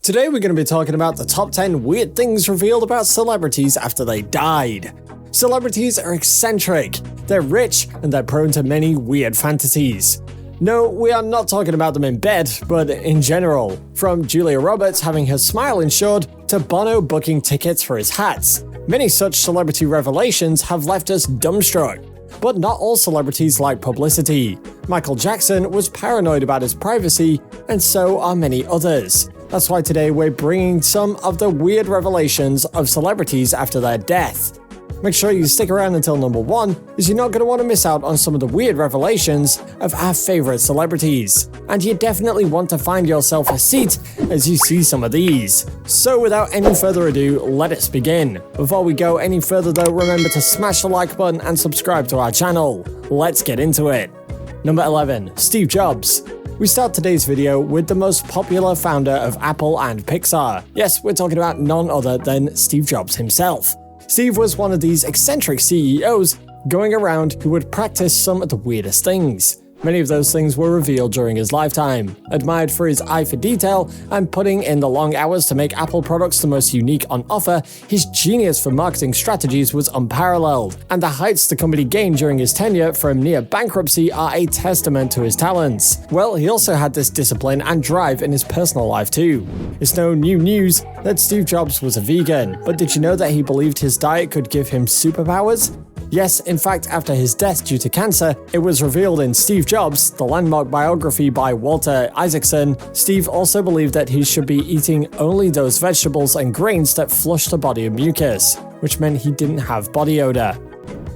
Today we're going to be talking about the top 10 weird things revealed about celebrities after they died. Celebrities are eccentric, they're rich, and they're prone to many weird fantasies. No, we are not talking about them in bed, but in general. From Julia Roberts having her smile insured, to Bono booking tickets for his hats. Many such celebrity revelations have left us dumbstruck. But not all celebrities like publicity. Michael Jackson was paranoid about his privacy, and so are many others. That's why today we're bringing some of the weird revelations of celebrities after their death. Make sure you stick around until number 1, as you're not going to want to miss out on some of the weird revelations of our favorite celebrities. And you definitely want to find yourself a seat as you see some of these. So without any further ado, let us begin. Before we go any further though, remember to smash the like button and subscribe to our channel. Let's get into it. Number 11. Steve Jobs. We start today's video with the most popular founder of Apple and Pixar. Yes, we're talking about none other than Steve Jobs himself. Steve was one of these eccentric CEOs going around who would practice some of the weirdest things. Many of those things were revealed during his lifetime. Admired for his eye for detail and putting in the long hours to make Apple products the most unique on offer, his genius for marketing strategies was unparalleled, and the heights the company gained during his tenure from near bankruptcy are a testament to his talents. Well, he also had this discipline and drive in his personal life too. It's no new news that Steve Jobs was a vegan, but did you know that he believed his diet could give him superpowers? Yes, in fact, after his death due to cancer, it was revealed in Steve Jobs, the landmark biography by Walter Isaacson. Steve also believed that he should be eating only those vegetables and grains that flush the body of mucus, which meant he didn't have body odor.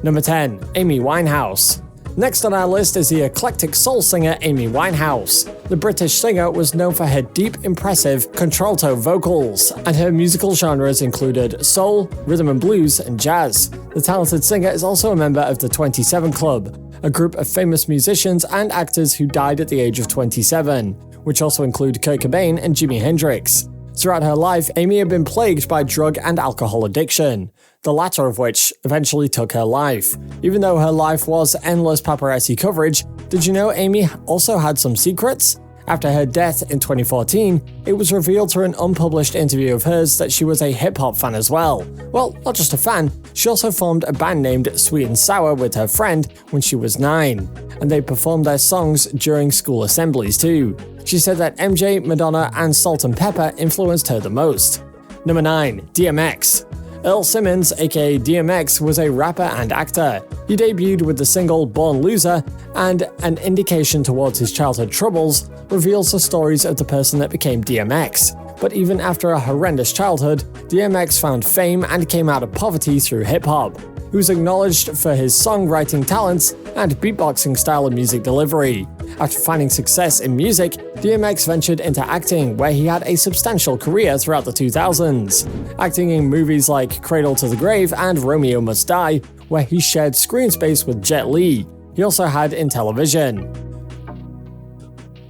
Number 10. Amy Winehouse. Next on our list is the eclectic soul singer Amy Winehouse. The British singer was known for her deep, impressive contralto vocals, and her musical genres included soul, rhythm and blues, and jazz. The talented singer is also a member of the 27 Club, a group of famous musicians and actors who died at the age of 27, which also include Kurt Cobain and Jimi Hendrix. Throughout her life, Amy had been plagued by drug and alcohol addiction, the latter of which eventually took her life. Even though her life was endless paparazzi coverage, did you know Amy also had some secrets? After her death in 2014, it was revealed through an unpublished interview of hers that she was a hip-hop fan as well. Well, not just a fan, she also formed a band named Sweet and Sour with her friend when she was 9, and they performed their songs during school assemblies too. She said that MJ, Madonna, and Salt and Pepper influenced her the most. Number 9. DMX. Earl Simmons, aka DMX, was a rapper and actor. He debuted with the single Born Loser, and an indication towards his childhood troubles reveals the stories of the person that became DMX. But even after a horrendous childhood, DMX found fame and came out of poverty through hip-hop. He was acknowledged for his songwriting talents and beatboxing style of music delivery. After finding success in music, DMX ventured into acting, where he had a substantial career throughout the 2000s, acting in movies like Cradle to the Grave and Romeo Must Die, where he shared screen space with Jet Li. He also had in television.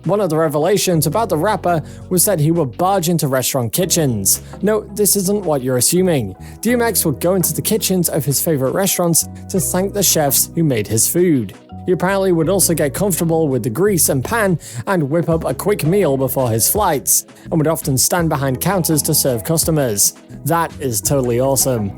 One of the revelations about the rapper was that he would barge into restaurant kitchens. No, this isn't what you're assuming. DMX would go into the kitchens of his favorite restaurants to thank the chefs who made his food. He apparently would also get comfortable with the grease and pan and whip up a quick meal before his flights, and would often stand behind counters to serve customers. That is totally awesome.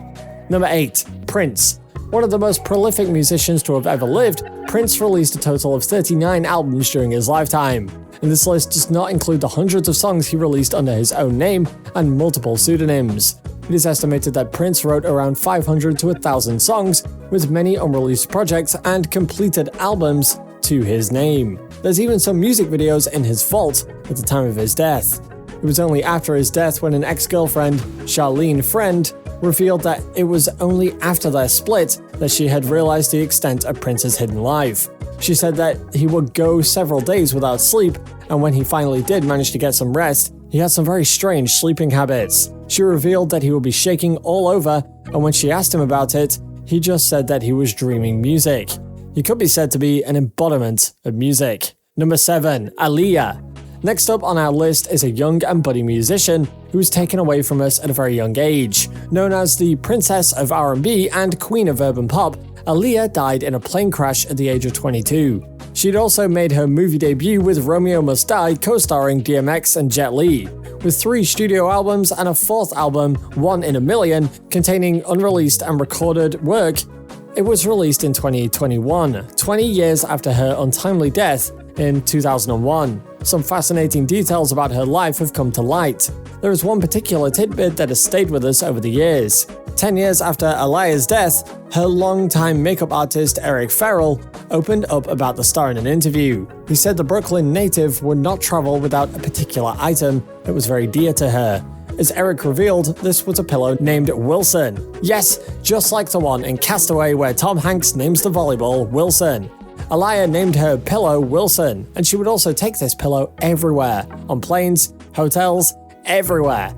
Number 8. Prince. One of the most prolific musicians to have ever lived, Prince released a total of 39 albums during his lifetime, and this list does not include the hundreds of songs he released under his own name and multiple pseudonyms. It is estimated that Prince wrote around 500 to 1,000 songs, with many unreleased projects and completed albums to his name. There's even some music videos in his vault at the time of his death. It was only after his death when an ex-girlfriend, Charlene Friend, revealed that it was only after their split that she had realized the extent of Prince's hidden life. She said that he would go several days without sleep, and when he finally did manage to get some rest, he had some very strange sleeping habits. She revealed that he would be shaking all over, and when she asked him about it, he just said that he was dreaming music. He could be said to be an embodiment of music. Number 7. Aaliyah. Next up on our list is a young and budding musician who was taken away from us at a very young age. Known as the Princess of R&B and Queen of Urban Pop, Aaliyah died in a plane crash at the age of 22. She'd also made her movie debut with Romeo Must Die co-starring DMX and Jet Li, with 3 studio albums and a 4th album, One in a Million, containing unreleased and recorded work. It was released in 2021, 20 years after her untimely death in 2001. Some fascinating details about her life have come to light. There is one particular tidbit that has stayed with us over the years. 10 years after Aaliyah's death, her longtime makeup artist Eric Farrell opened up about the star in an interview. He said the Brooklyn native would not travel without a particular item that was very dear to her. As Eric revealed, this was a pillow named Wilson. Yes, just like the one in Castaway where Tom Hanks names the volleyball Wilson. Aaliyah named her pillow Wilson, and she would also take this pillow everywhere, on planes, hotels, everywhere.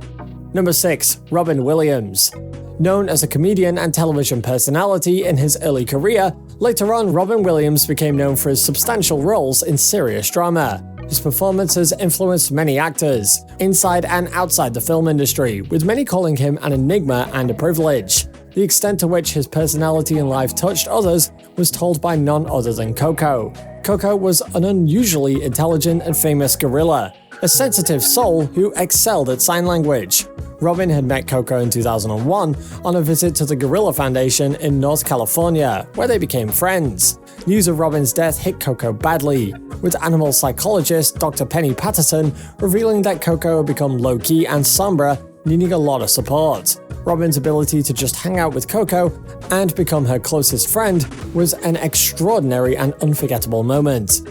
Number 6. Robin Williams. Known as a comedian and television personality in his early career, later on Robin Williams became known for his substantial roles in serious drama. His performances influenced many actors, inside and outside the film industry, with many calling him an enigma and a privilege. The extent to which his personality and life touched others was told by none other than Coco. Coco was an unusually intelligent and famous gorilla, a sensitive soul who excelled at sign language. Robin had met Coco in 2001 on a visit to the Gorilla Foundation in North California, where they became friends. News of Robin's death hit Coco badly, with animal psychologist Dr. Penny Patterson revealing that Coco had become low-key and somber, needing a lot of support. Robin's ability to just hang out with Coco and become her closest friend was an extraordinary and unforgettable moment.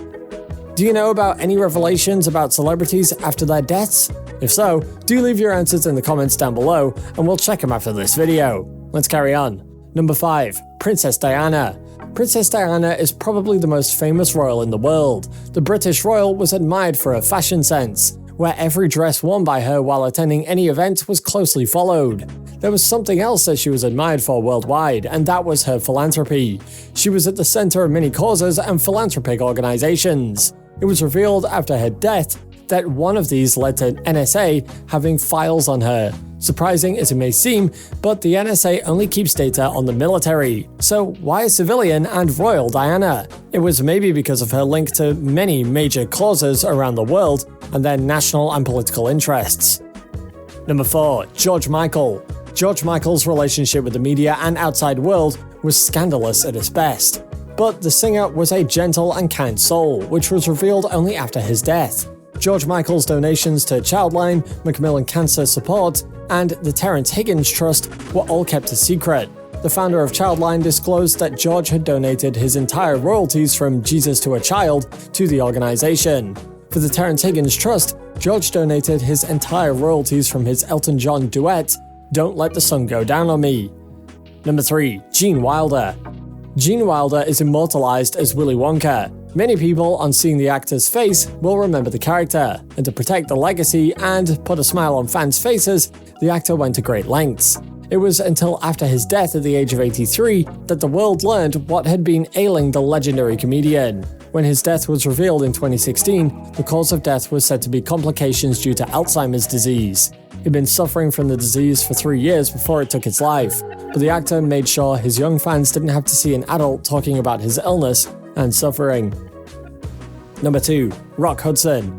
Do you know about any revelations about celebrities after their deaths? If so, do leave your answers in the comments down below and we'll check them after this video. Let's carry on. Number 5. Princess Diana. Princess Diana is probably the most famous royal in the world. The British royal was admired for her fashion sense, where every dress worn by her while attending any event was closely followed. There was something else that she was admired for worldwide, and that was her philanthropy. She was at the center of many causes and philanthropic organizations. It was revealed after her death that one of these led to NSA having files on her. Surprising as it may seem, but the NSA only keeps data on the military. So why a civilian and royal Diana? It was maybe because of her link to many major causes around the world and their national and political interests. Number 4. George Michael. George Michael's relationship with the media and outside world was scandalous at its best. But the singer was a gentle and kind soul, which was revealed only after his death. George Michael's donations to Childline, Macmillan Cancer Support, and the Terrence Higgins Trust were all kept a secret. The founder of Childline disclosed that George had donated his entire royalties from Jesus to a Child to the organization. For the Terrence Higgins Trust, George donated his entire royalties from his Elton John duet, Don't Let the Sun Go Down on Me. Number 3. Gene Wilder. Gene Wilder is immortalized as Willy Wonka. Many people, on seeing the actor's face, will remember the character, and to protect the legacy and put a smile on fans' faces, the actor went to great lengths. It was until after his death at the age of 83 that the world learned what had been ailing the legendary comedian. When his death was revealed in 2016, the cause of death was said to be complications due to Alzheimer's disease. He'd been suffering from the disease for 3 years before it took its life, but the actor made sure his young fans didn't have to see an adult talking about his illness and suffering. Number 2. Rock Hudson.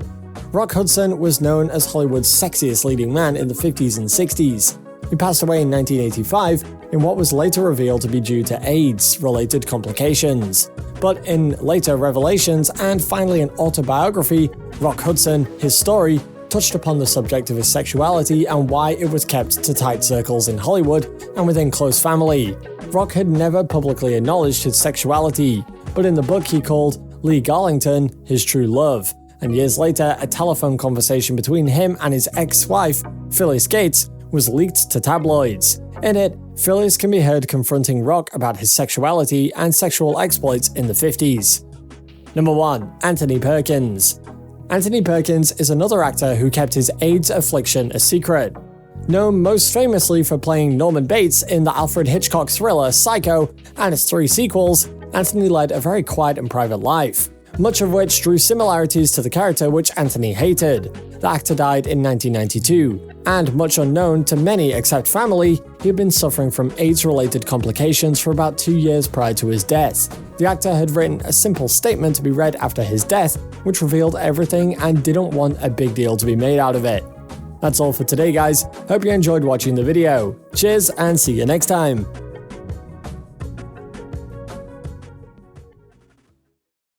Rock Hudson was known as Hollywood's sexiest leading man in the 50s and 60s. He passed away in 1985 in what was later revealed to be due to AIDS-related complications. But in later revelations and finally an autobiography, Rock Hudson, his story, touched upon the subject of his sexuality and why it was kept to tight circles in Hollywood and within close family. Rock had never publicly acknowledged his sexuality, but in the book he called Lee Garlington his true love, and years later a telephone conversation between him and his ex-wife, Phyllis Gates, was leaked to tabloids. In it, Phyllis can be heard confronting Rock about his sexuality and sexual exploits in the 50s. Number 1. Anthony Perkins. Anthony Perkins is another actor who kept his AIDS affliction a secret. Known most famously for playing Norman Bates in the Alfred Hitchcock thriller Psycho and its 3 sequels, Anthony led a very quiet and private life, much of which drew similarities to the character which Anthony hated. The actor died in 1992, and much unknown to many except family, he had been suffering from AIDS-related complications for about 2 years prior to his death. The actor had written a simple statement to be read after his death, which revealed everything and didn't want a big deal to be made out of it. That's all for today, guys. Hope you enjoyed watching the video. Cheers and see you next time.